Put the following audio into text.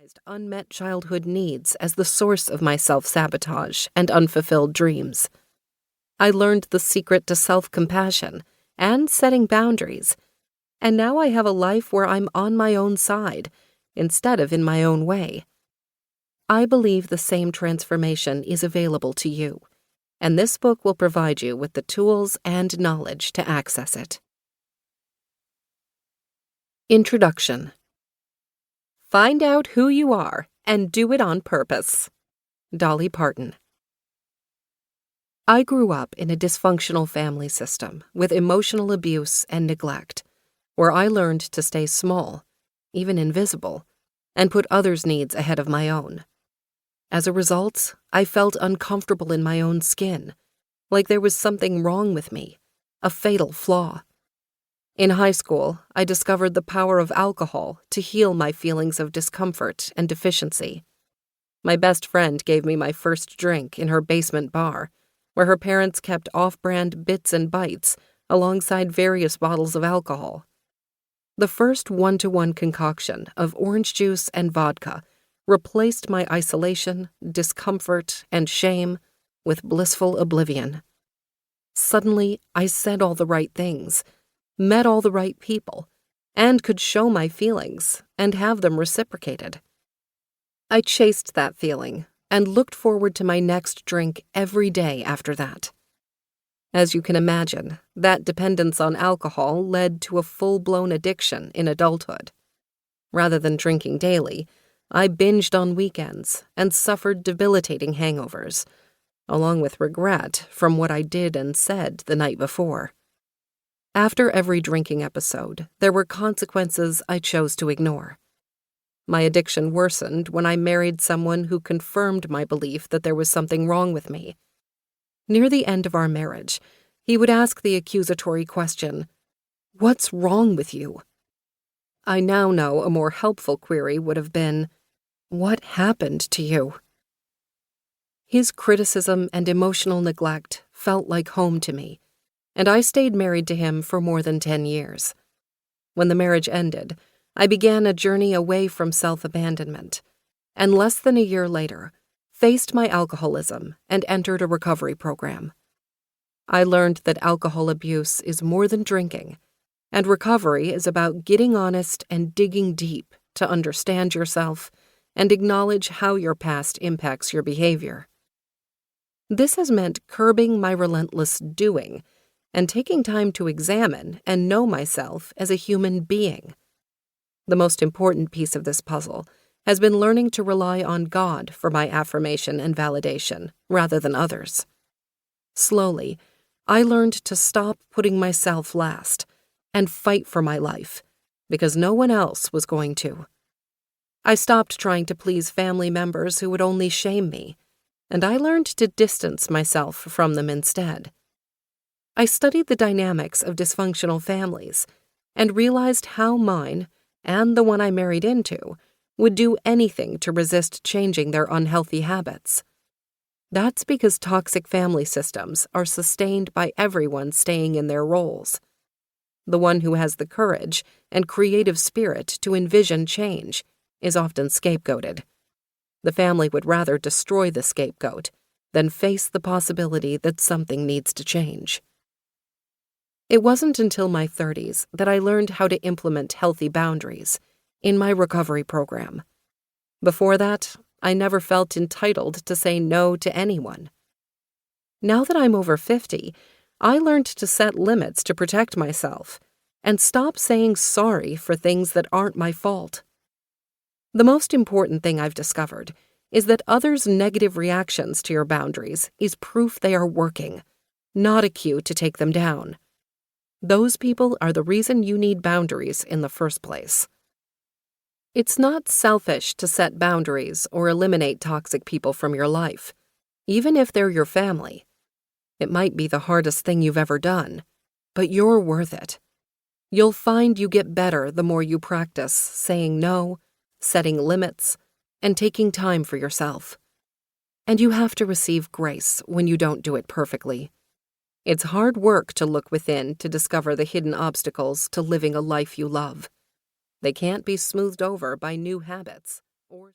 recognized unmet childhood needs as the source of my self-sabotage and unfulfilled dreams. I learned the secret to self-compassion and setting boundaries, and now I have a life where I'm on my own side instead of in my own way. I believe the same transformation is available to you, and this book will provide you with the tools and knowledge to access it. Introduction. Find out who you are and do it on purpose. Dolly Parton. I grew up in a dysfunctional family system with emotional abuse and neglect, where I learned to stay small, even invisible, and put others' needs ahead of my own. As a result, I felt uncomfortable in my own skin, like there was something wrong with me, a fatal flaw. In high school, I discovered the power of alcohol to heal my feelings of discomfort and deficiency. My best friend gave me my first drink in her basement bar, where her parents kept off-brand bits and bites alongside various bottles of alcohol. The first one-to-one concoction of orange juice and vodka replaced my isolation, discomfort, and shame with blissful oblivion. Suddenly, I said all the right things, met all the right people, and could show my feelings and have them reciprocated. I chased that feeling and looked forward to my next drink every day after that. As you can imagine, that dependence on alcohol led to a full-blown addiction in adulthood. Rather than drinking daily, I binged on weekends and suffered debilitating hangovers, along with regret from what I did and said the night before. After every drinking episode, there were consequences I chose to ignore. My addiction worsened when I married someone who confirmed my belief that there was something wrong with me. Near the end of our marriage, he would ask the accusatory question, "What's wrong with you?" I now know a more helpful query would have been, "What happened to you?" His criticism and emotional neglect felt like home to me, and I stayed married to him for more than 10 years. When the marriage ended, I began a journey away from self-abandonment, and less than a year later, faced my alcoholism and entered a recovery program. I learned that alcohol abuse is more than drinking, and recovery is about getting honest and digging deep to understand yourself and acknowledge how your past impacts your behavior. This has meant curbing my relentless doing and taking time to examine and know myself as a human being. The most important piece of this puzzle has been learning to rely on God for my affirmation and validation, rather than others. Slowly, I learned to stop putting myself last and fight for my life, because no one else was going to. I stopped trying to please family members who would only shame me, and I learned to distance myself from them instead. I studied the dynamics of dysfunctional families and realized how mine, and the one I married into, would do anything to resist changing their unhealthy habits. That's because toxic family systems are sustained by everyone staying in their roles. The one who has the courage and creative spirit to envision change is often scapegoated. The family would rather destroy the scapegoat than face the possibility that something needs to change. It wasn't until my 30s that I learned how to implement healthy boundaries in my recovery program. Before that, I never felt entitled to say no to anyone. Now that I'm over 50, I learned to set limits to protect myself and stop saying sorry for things that aren't my fault. The most important thing I've discovered is that others' negative reactions to your boundaries is proof they are working, not a cue to take them down. Those people are the reason you need boundaries in the first place. It's not selfish to set boundaries or eliminate toxic people from your life, even if they're your family. It might be the hardest thing you've ever done, but you're worth it. You'll find you get better the more you practice saying no, setting limits, and taking time for yourself. And you have to receive grace when you don't do it perfectly. It's hard work to look within to discover the hidden obstacles to living a life you love. They can't be smoothed over by new habits or